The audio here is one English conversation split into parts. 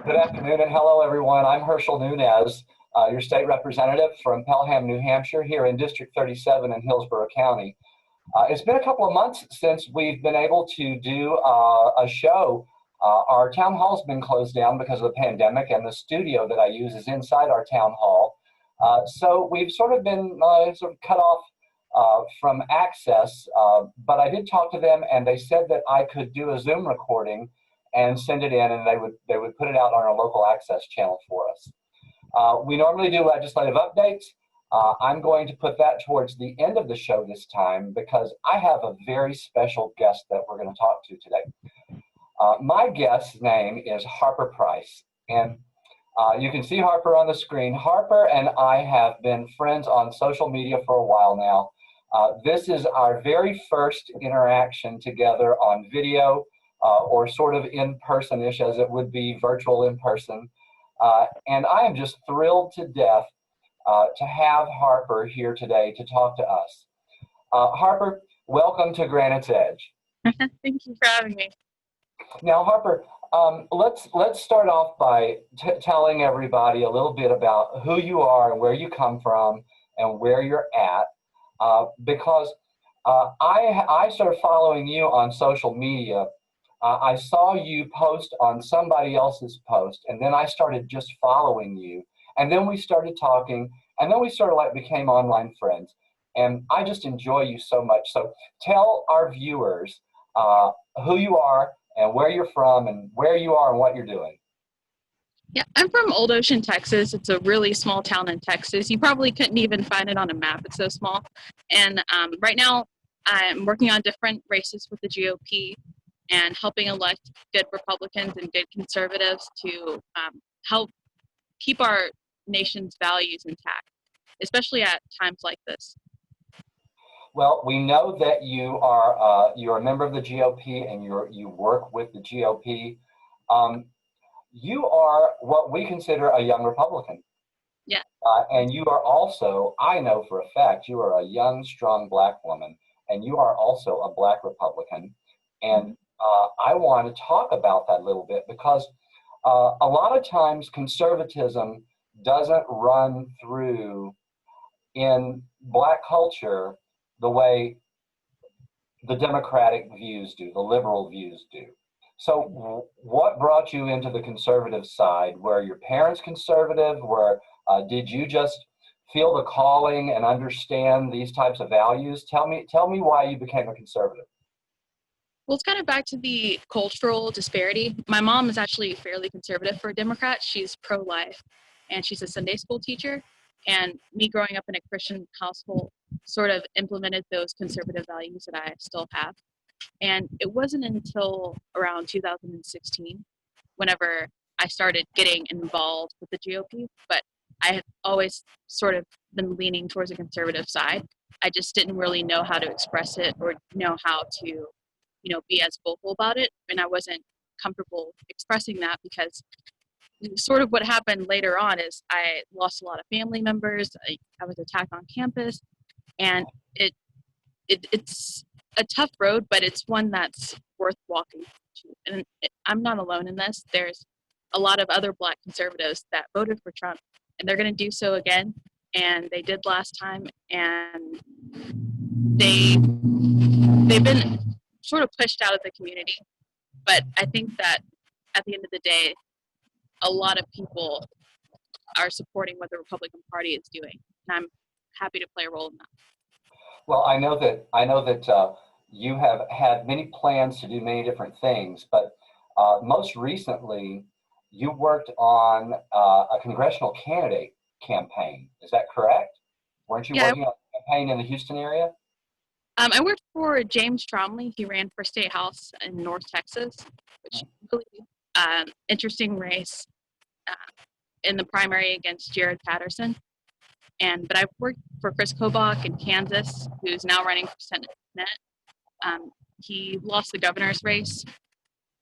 Good afternoon and hello, everyone. I'm Herschel Nunez, your state representative from Pelham, New Hampshire, here in District 37 in Hillsborough County. It's been a couple of months since we've been able to do a show. Our town hall's been closed down because of the pandemic, and the studio that I use is inside our town hall. So we've sort of been cut off from access, but I did talk to them, and they said that I could do a Zoom recording and send it in, and they would put it out on our local access channel for us. We normally do legislative updates. I'm going to put that towards the end of the show this time because I have a very special guest that we're going to talk to today. My guest's name is Harper Price, and you can see Harper on the screen. Harper and I have been friends on social media for a while now. This is our very first interaction together on video, or sort of in-person-ish, as it would be virtual in person. And I am just thrilled to death to have Harper here today to talk to us. Harper, welcome to Granites Edge. Thank you for having me. Now, Harper, let's start off by telling everybody a little bit about who you are and where you come from and where you're at, because I started following you on social media. I saw you post on somebody else's post, and then I started just following you, and then we started talking, and then we sort of became online friends, and I just enjoy you so much. So tell our viewers who you are and where you're from and where you are and what you're doing. Yeah, I'm from Old Ocean, Texas. It's a really small town in Texas. You probably couldn't even find it on a map. It's so small. And right now I'm working on different races with the GOP and helping elect good Republicans and good conservatives to help keep our nation's values intact, especially at times like this. Well, we know that you're a member of the GOP and you work with the GOP. You are what we consider a young Republican. Yeah. And you are also, I know for a fact, you are a young, strong Black woman, and you are also a Black Republican. And I want to talk about that a little bit because a lot of times conservatism doesn't run through in Black culture the way the Democratic views do, the liberal views do. So what brought you into the conservative side? Were your parents conservative? Did you just feel the calling and understand these types of values? Tell me why you became a conservative. Well, it's kind of back to the cultural disparity. My mom is actually fairly conservative for a Democrat. She's pro-life, and she's a Sunday school teacher. And me growing up in a Christian household sort of implemented those conservative values that I still have. And it wasn't until around 2016, whenever I started getting involved with the GOP, but I had always sort of been leaning towards a conservative side. I just didn't really know how to express it or know how to be as vocal about it, and I wasn't comfortable expressing that because sort of what happened later on is I lost a lot of family members. I was attacked on campus, and it's a tough road, but it's one that's worth walking to. And I'm not alone in this. There's a lot of other Black conservatives that voted for Trump, and they're going to do so again, and they did last time, and they've been sort of pushed out of the community. But I think that at the end of the day, a lot of people are supporting what the Republican Party is doing, and I'm happy to play a role in that. Well, I know that you have had many plans to do many different things, but most recently you worked on a congressional candidate campaign. Is that correct? Weren't you working on a campaign in the Houston area? I worked for James Tromley. He ran for State House in North Texas, which is really interesting race in the primary against Jared Patterson. But I've worked for Chris Kobach in Kansas, who's now running for Senate. He lost the governor's race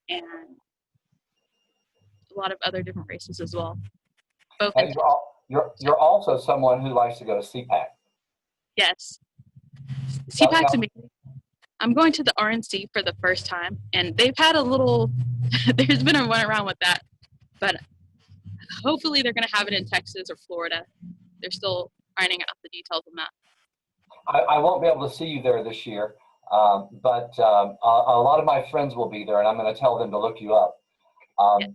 and a lot of other different races as well. You're also someone who likes to go to CPAC. Yes. CPAC's amazing. I'm going to the RNC for the first time, and they've had a little, there's been a run around with that, but hopefully they're going to have it in Texas or Florida. They're still ironing out the details on that. I won't be able to see you there this year, but a lot of my friends will be there, and I'm going to tell them to look you up. Yeah.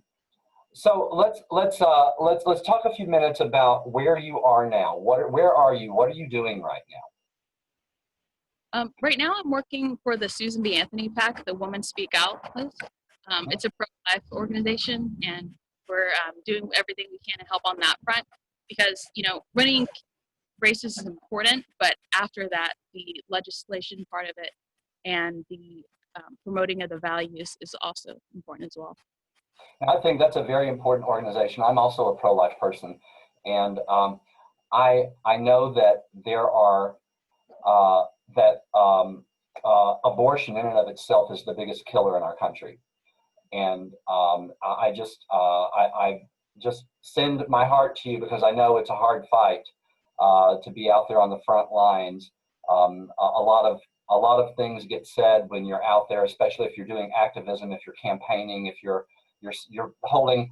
So let's talk a few minutes about where you are now. Where are you? What are you doing right now? Right now, I'm working for the Susan B. Anthony PAC, the Women Speak Out list. It's a pro-life organization, and we're doing everything we can to help on that front because, running races is important, but after that, the legislation part of it and the promoting of the values is also important as well. I think that's a very important organization. I'm also a pro-life person, and I know that there are abortion in and of itself is the biggest killer in our country, and I just send my heart to you because I know it's a hard fight to be out there on the front lines. A lot of things get said when you're out there, especially if you're doing activism, if you're campaigning, if you're holding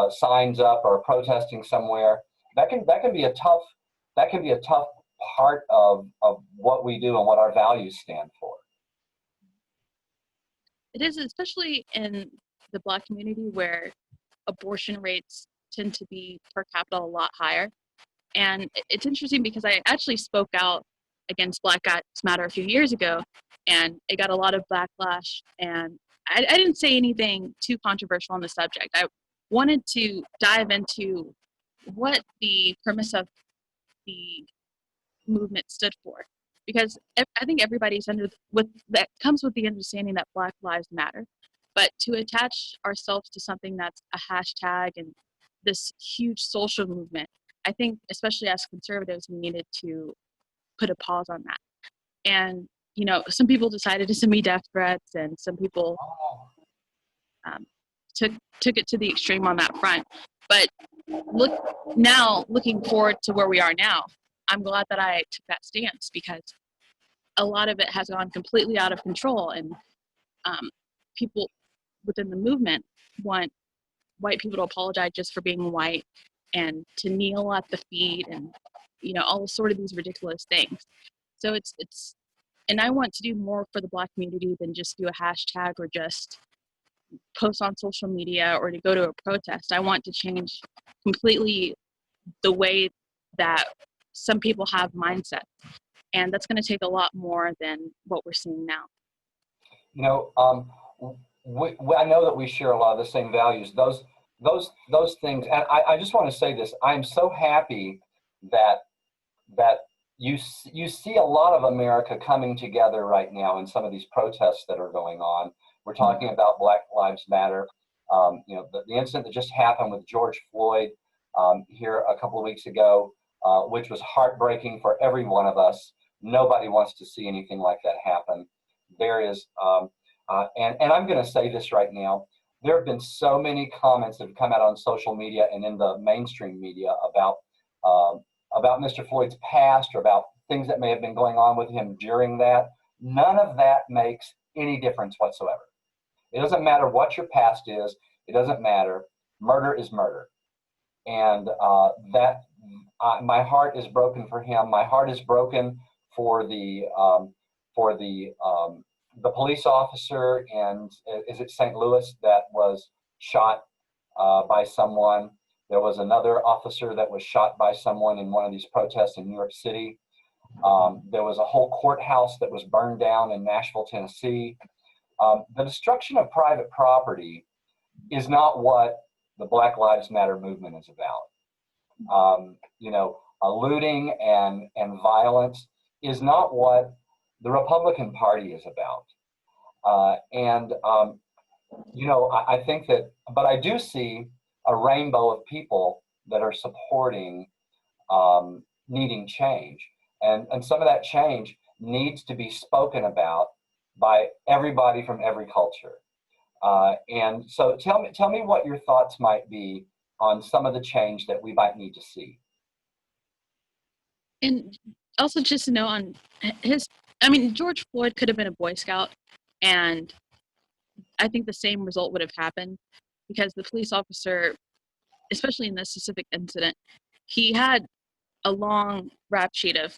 signs up or protesting somewhere. That can be a tough part of what we do and what our values stand for. It is, especially in the Black community where abortion rates tend to be per capita a lot higher. And it's interesting because I actually spoke out against Black Lives Matter a few years ago, and it got a lot of backlash. And I didn't say anything too controversial on the subject. I wanted to dive into what the premise of the movement stood for, because I think everybody's that comes with the understanding that Black Lives Matter, but to attach ourselves to something that's a hashtag and this huge social movement, I think especially as conservatives we needed to put a pause on that. And some people decided to send me death threats, and some people took it to the extreme on that front. But looking forward to where we are now, I'm glad that I took that stance because a lot of it has gone completely out of control, and people within the movement want white people to apologize just for being white and to kneel at the feet and all sort of these ridiculous things. So it's and I want to do more for the Black community than just do a hashtag or just post on social media or to go to a protest. I want to change completely the way that some people have mindset, and that's going to take a lot more than what we're seeing now. I know that we share a lot of the same values. Those things, and I just want to say this: I'm so happy that you see a lot of America coming together right now in some of these protests that are going on. We're talking about Black Lives Matter. The incident that just happened with George Floyd here a couple of weeks ago, which was heartbreaking for every one of us. Nobody wants to see anything like that happen. There is, and I'm going to say this right now, there have been so many comments that have come out on social media and in the mainstream media about Mr. Floyd's past or about things that may have been going on with him during that. None of that makes any difference whatsoever. It doesn't matter what your past is. It doesn't matter. Murder is murder. And my heart is broken for him. My heart is broken for the police officer in, is it St. Louis, that was shot by someone. There was another officer that was shot by someone in one of these protests in New York City. There was a whole courthouse that was burned down in Nashville, Tennessee. The destruction of private property is not what the Black Lives Matter movement is about. Looting and violence is not what the Republican Party is about. I think that, but I do see a rainbow of people that are supporting needing change. And some of that change needs to be spoken about by everybody from every culture. And so tell me what your thoughts might be on some of the change that we might need to see. And also just to know on George Floyd could have been a Boy Scout, and I think the same result would have happened because the police officer especially in this specific incident, he had a long rap sheet of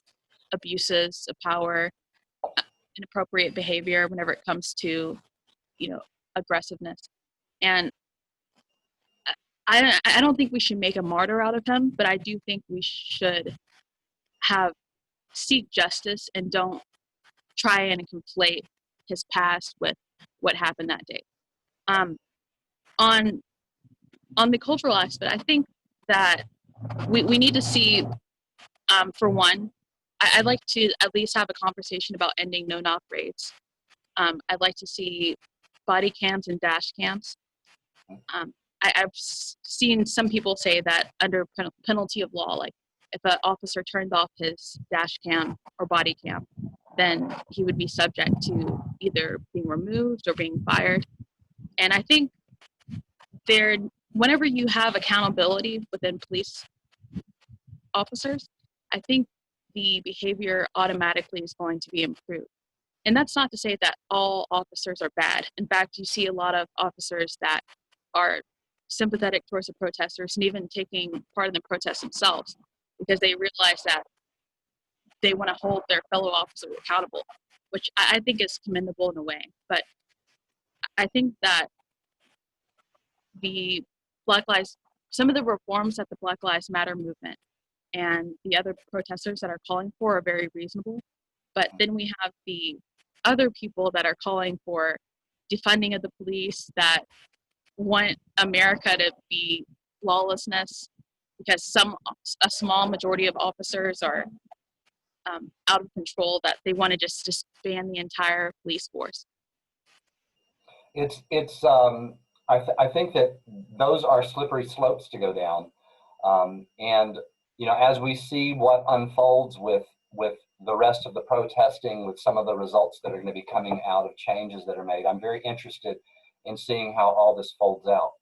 abuses of power, inappropriate behavior whenever it comes to, aggressiveness. And I don't think we should make a martyr out of him, but I do think we should seek justice and don't try and conflate his past with what happened that day. On the cultural aspect, I think that we need to see, for one, I'd like to at least have a conversation about ending no-knock raids. I'd like to see body cams and dash cams. I've seen some people say that under penalty of law, like if an officer turned off his dash cam or body cam, then he would be subject to either being removed or being fired. And I think whenever you have accountability within police officers, I think the behavior automatically is going to be improved. And that's not to say that all officers are bad. In fact, you see a lot of officers that are sympathetic towards the protesters and even taking part in the protests themselves because they realize that they want to hold their fellow officers accountable, which I think is commendable in a way. But I think that some of the reforms that the Black Lives Matter movement and the other protesters that are calling for are very reasonable. But then we have the other people that are calling for defunding of the police, that want America to be lawlessness because a small majority of officers are out of control, that they want to just disband the entire police force. I think that those are slippery slopes to go down. And, as we see what unfolds with the rest of the protesting, with some of the results that are going to be coming out of changes that are made, I'm very interested in seeing how all this folds out.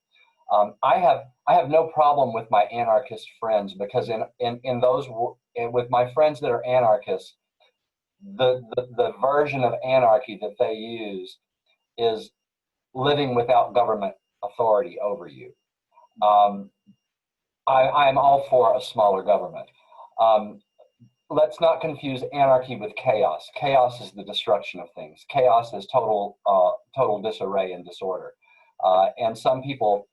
I have no problem with my anarchist friends, because with my friends that are anarchists, the version of anarchy that they use is living without government authority over you. I'm all for a smaller government. Let's not confuse anarchy with chaos. Chaos is the destruction of things. Chaos is total disarray and disorder. And some people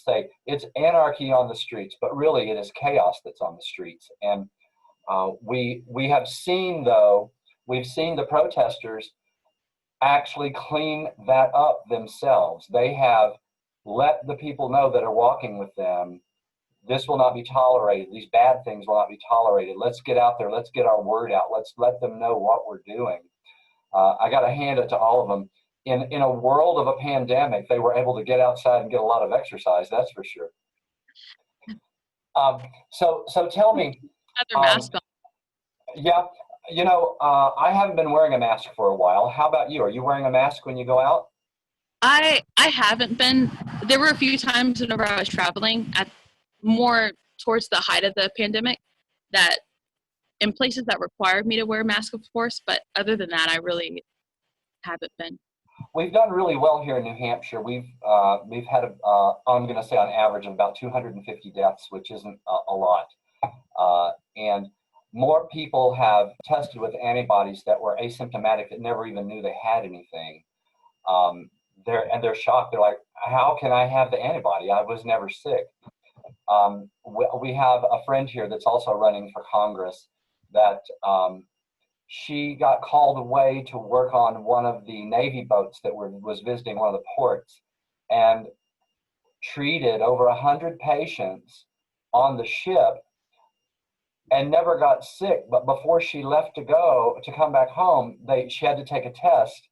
say it's anarchy on the streets, but really it is chaos that's on the streets. And we've seen the protesters actually clean that up themselves. They have let the people know that are walking with them, this will not be tolerated. These bad things will not be tolerated. Let's get out there. Let's get our word out. Let's let them know what we're doing. I got to hand it to all of them. In a world of a pandemic, they were able to get outside and get a lot of exercise. That's for sure. So tell me. Have their mask on. Yeah, I haven't been wearing a mask for a while. How about you? Are you wearing a mask when you go out? I haven't been. There were a few times whenever I was traveling, at more towards the height of the pandemic, that in places that required me to wear a mask, of course, but other than that, I really haven't been. We've done really well here in New Hampshire. We've had I'm going to say on average about 250 deaths, which isn't a lot, and more people have tested with antibodies that were asymptomatic, that never even knew they had anything. They're shocked. They're like, how can I have the antibody? I was never sick. We have a friend here that's also running for Congress that she got called away to work on one of the Navy boats that was visiting one of the ports, and treated over 100 patients on the ship and never got sick. But before she left to come back home, she had to take a test,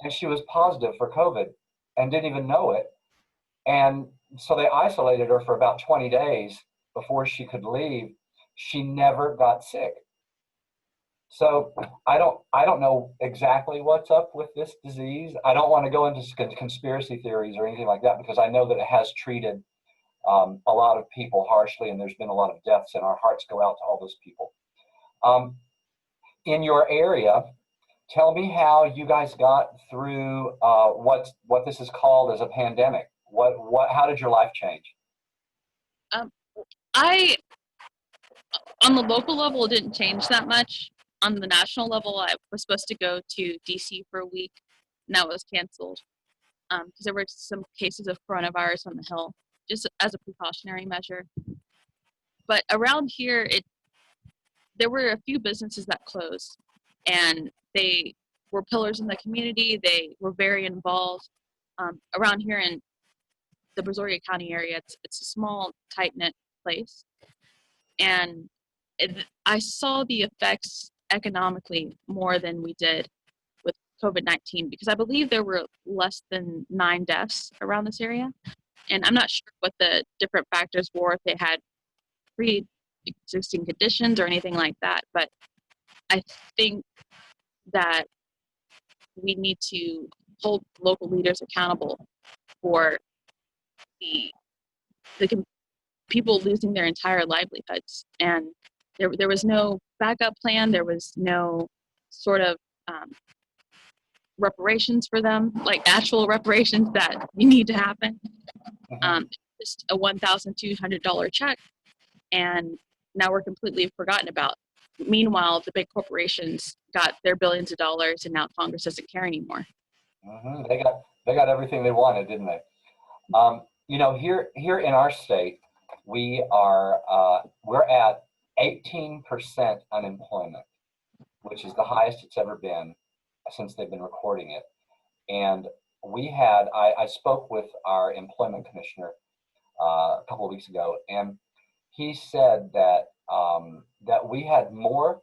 and she was positive for COVID and didn't even know it. And so they isolated her for about 20 days before she could leave. She never got sick. So I don't know exactly what's up with this disease. I don't want to go into conspiracy theories or anything like that, because I know that it has treated a lot of people harshly, and there's been a lot of deaths, and our hearts go out to all those people. In your area, tell me how you guys got through what this is called as a pandemic. How did your life change? Um, I, on the local level, it didn't change that much. On the national level, I was supposed to go to DC for a week, and that was canceled because there were some cases of coronavirus on the Hill, just as a precautionary measure. But around here, there were a few businesses that closed, and they were pillars in the community. They were very involved. Around here in the Brazoria County area, it's a small, tight-knit place, and I saw the effects economically more than we did with COVID-19 because I believe there were less than 9 deaths around this area, and I'm not sure what the different factors were, if they had pre-existing conditions or anything like that, but I think that we need to hold local leaders accountable for the people losing their entire livelihoods. And there was no backup plan. There was no sort of reparations for them, like actual reparations that need to happen. Mm-hmm. Just a $1,200 check, and now we're completely forgotten about. Meanwhile, the big corporations got their billions of dollars, and now Congress doesn't care anymore. Mm-hmm. They got everything they wanted, didn't they? Here in our state, we're at 18% unemployment, which is the highest it's ever been since they've been recording it. And I spoke with our employment commissioner a couple of weeks ago, and he said that we had more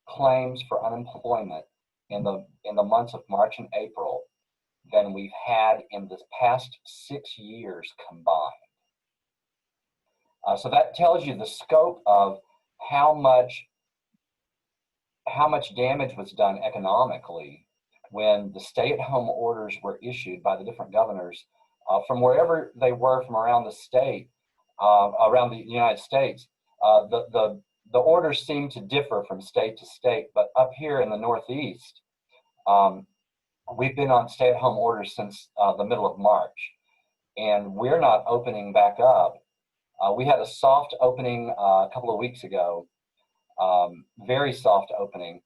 claims for unemployment in the months of March and April than we've had in the past 6 years combined. So that tells you the scope of how much damage was done economically when the stay-at-home orders were issued by the different governors from wherever they were from around the state, around the United States. The orders seem to differ from state to state, but up here in the Northeast, we've been on stay-at-home orders since the middle of March, and we're not opening back up. We had a soft opening a couple of weeks ago, very soft opening.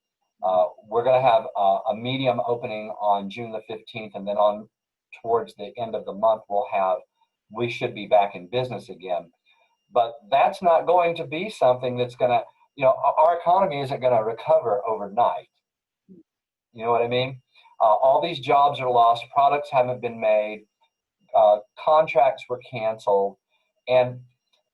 We're going to have a medium opening on June the 15th, and then on towards the end of the month, we should be back in business again. But that's not going to be something that's going to, our economy isn't going to recover overnight. You know what I mean? All these jobs are lost, products haven't been made, contracts were canceled, and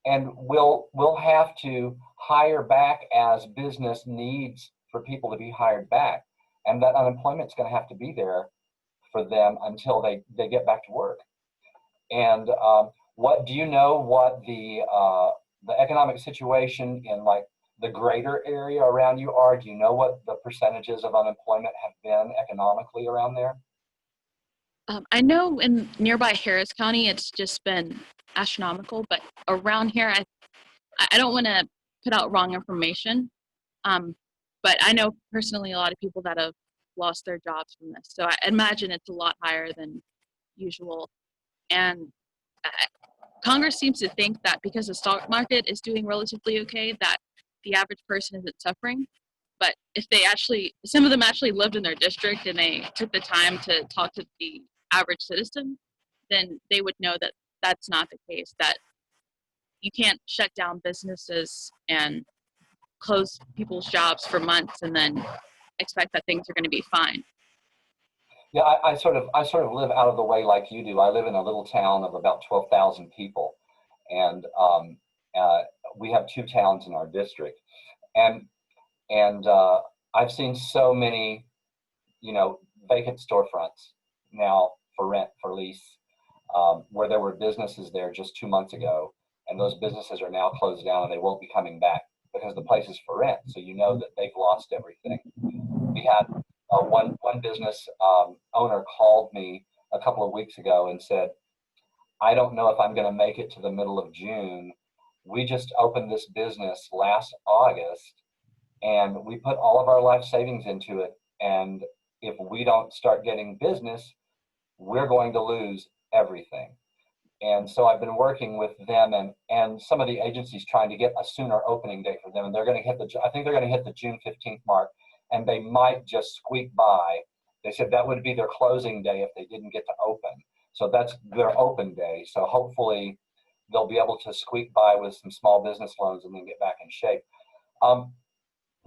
we'll have to hire back as business needs for people to be hired back, and that unemployment's going to have to be there for them until they get back to work. And what do you know what the economic situation in like the greater area around you are? Do you know what the percentages of unemployment have been economically around there? I know in nearby Harris County, it's just been astronomical, but around here, I don't want to put out wrong information. But I know personally a lot of people that have lost their jobs from this. So I imagine it's a lot higher than usual. And Congress seems to think that because the stock market is doing relatively okay, that the average person isn't suffering. But if some of them actually lived in their district and they took the time to talk to the average citizen, then they would know that that's not the case, that you can't shut down businesses and close people's jobs for months and then expect that things are going to be fine. Yeah, I sort of live out of the way like you do. I live in a little town of about 12,000 people, and we have 2 towns in our district, and I've seen so many, vacant storefronts now for rent, for lease, where there were businesses there just 2 months ago, and those businesses are now closed down and they won't be coming back because the place is for rent. So you know that they've lost everything. We had one business owner called me a couple of weeks ago and said, I don't know if I'm going to make it to the middle of June. We just opened this business last August, and we put all of our life savings into it. And if we don't start getting business, we're going to lose everything. And so I've been working with them and some of the agencies trying to get a sooner opening date for them. And they're going to hit I think they're going to hit the June 15th mark, and they might just squeak by. They said that would be their closing day if they didn't get to open. So that's their open day. So hopefully they'll be able to squeak by with some small business loans and then get back in shape.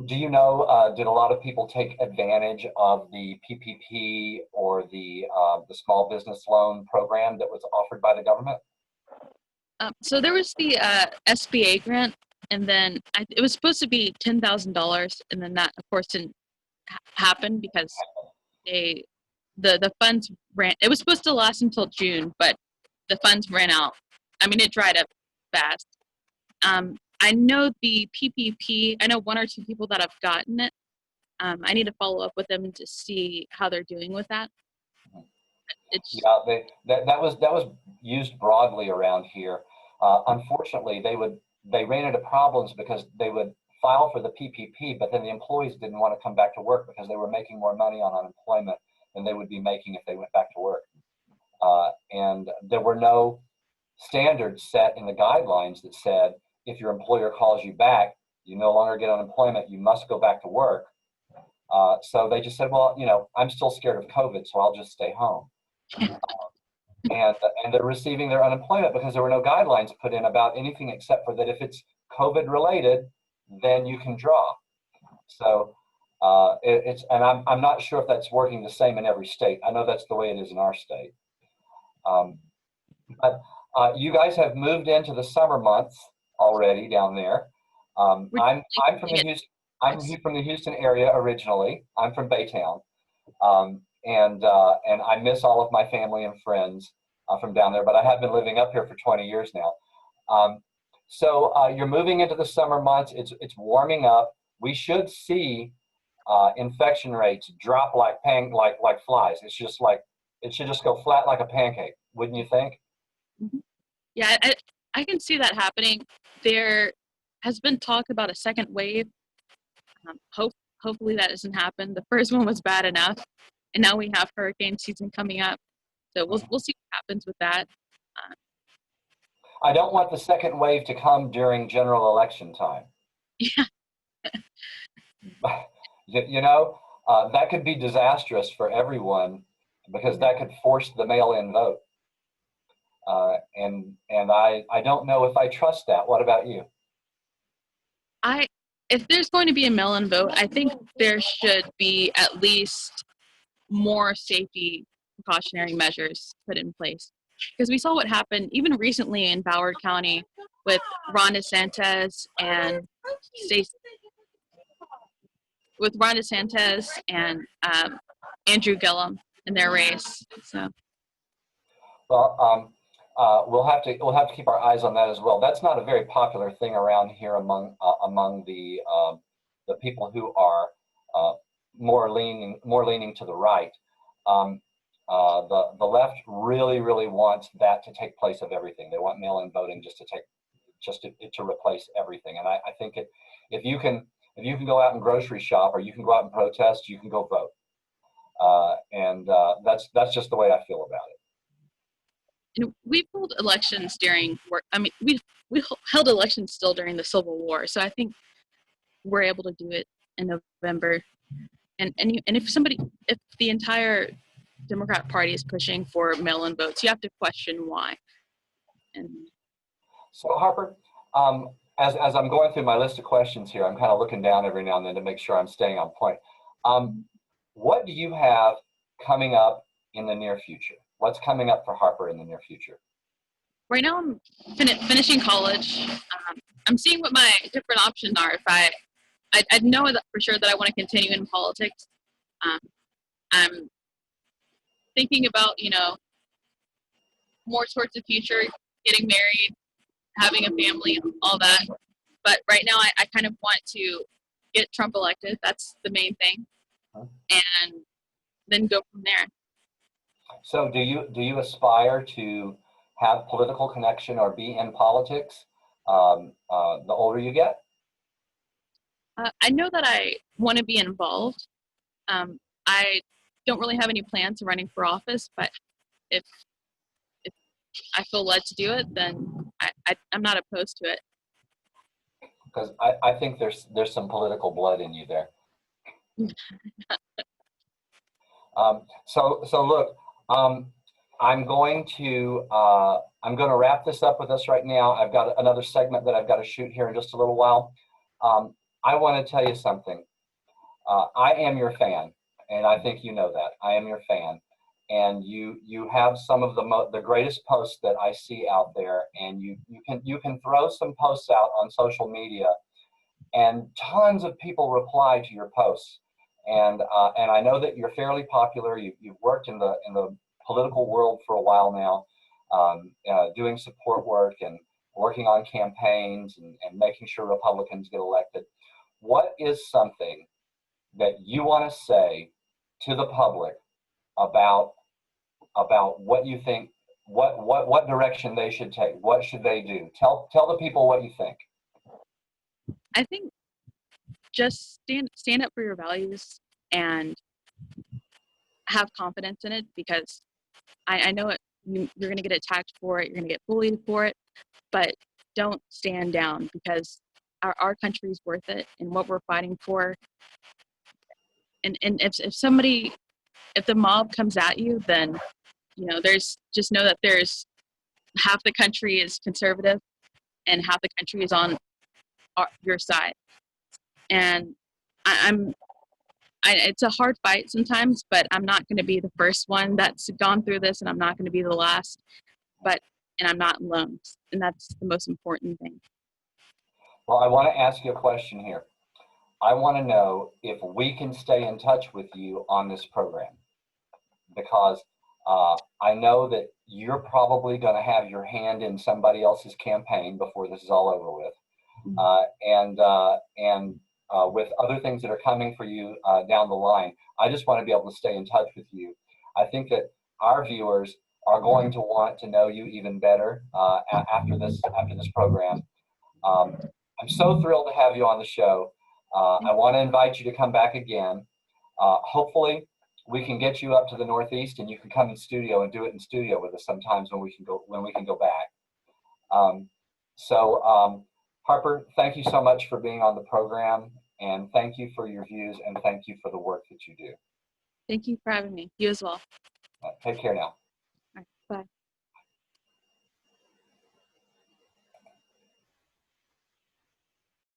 Do you know, did a lot of people take advantage of the PPP or the small business loan program that was offered by the government? So there was the SBA grant, and then it was supposed to be $10,000, and then that, of course, didn't happen because the funds ran. It was supposed to last until June, but the funds ran out. I mean, it dried up fast. I know the PPP. I know one or two people that have gotten it. I need to follow up with them to see how they're doing with that. Yeah, that was used broadly around here. Unfortunately, they ran into problems because they would file for the PPP, but then the employees didn't want to come back to work because they were making more money on unemployment than they would be making if they went back to work. And there were no standards set in the guidelines that said if your employer calls you back, you no longer get unemployment, you must go back to work. So they just said, well, I'm still scared of COVID, so I'll just stay home. And they're receiving their unemployment because there were no guidelines put in about anything except for that if it's COVID related, then you can draw. So and I'm not sure if that's working the same in every state. I know that's the way it is in our state. But you guys have moved into the summer months already down there. I'm from the Houston area originally. I'm from Baytown. And I miss all of my family and friends from down there, but I have been living up here for 20 years now. So you're moving into the summer months. It's warming up. We should see infection rates drop like flies. It should just go flat like a pancake, wouldn't you think? Mm-hmm. Yeah, I can see that happening. There has been talk about a second wave. Hopefully that doesn't happen. The first one was bad enough, and now we have hurricane season coming up. So we'll see what happens with that. I don't want the second wave to come during general election time. Yeah. That could be disastrous for everyone because that could force the mail-in vote. And I don't know if I trust that. What about you? If there's going to be a mail-in vote, I think there should be at least more safety precautionary measures put in place. Because we saw what happened even recently in Broward County with Ron DeSantis and Andrew Gillum in their race. So. Well, we'll have to keep our eyes on that as well. That's not a very popular thing around here among the people who are more leaning to the right. The left really wants that to take place of everything. They want mail-in voting to replace everything. And I think if you can go out and grocery shop or you can go out and protest, you can go vote. And that's just the way I feel about it. And we've held elections during work. I mean, we held elections still during the Civil War, so I think we're able to do it in November. And if the entire Democrat Party is pushing for mail-in votes, you have to question why. And so Harper, as I'm going through my list of questions here, I'm kind of looking down every now and then to make sure I'm staying on point. What do you have coming up in the near future? What's coming up for Harper in the near future? Right now, I'm finishing college. I'm seeing what my different options are. If I know that for sure that I want to continue in politics. I'm thinking about more towards the future, getting married, having a family, all that. But right now, I kind of want to get Trump elected. That's the main thing, and then go from there. So do you aspire to have political connection or be in politics the older you get? I know that I want to be involved. I don't really have any plans of running for office, but if I feel led to do it, then I'm not opposed to it. Because I think there's some political blood in you there. So look, I'm going to wrap this up with us right now. I've got another segment that I've got to shoot here in just a little while. I want to tell you something. I am your fan, and I think you know that. I am your fan, and you have some of the greatest posts that I see out there, and you can throw some posts out on social media, and tons of people reply to your posts. And I know that you're fairly popular. You've worked in the political world for a while now, doing support work and working on campaigns and making sure Republicans get elected. What is something that you want to say to the public about what you think, what direction they should take? What should they do? Tell the people what you think. I think just stand up for your values and have confidence in it, because I know you're going to get attacked for it, you're going to get bullied for it, but don't stand down, because our country is worth it and what we're fighting for. And if the mob comes at you, then there's just know that there's half the country is conservative and half the country is on your side. And it's a hard fight sometimes, but I'm not going to be the first one that's gone through this, and I'm not going to be the last. And I'm not alone, and that's the most important thing. Well, I want to ask you a question here. I want to know if we can stay in touch with you on this program, because I know that you're probably going to have your hand in somebody else's campaign before this is all over with, and with other things that are coming for you down the line. I just want to be able to stay in touch with you. I think that our viewers are going to want to know you even better after this program. I'm so thrilled to have you on the show. I want to invite you to come back again. Hopefully, we can get you up to the Northeast, and you can come in studio and do it in studio with us sometimes when we can go back. Harper, thank you so much for being on the program, and thank you for your views, and thank you for the work that you do. Thank you for having me. You as well. Take care now.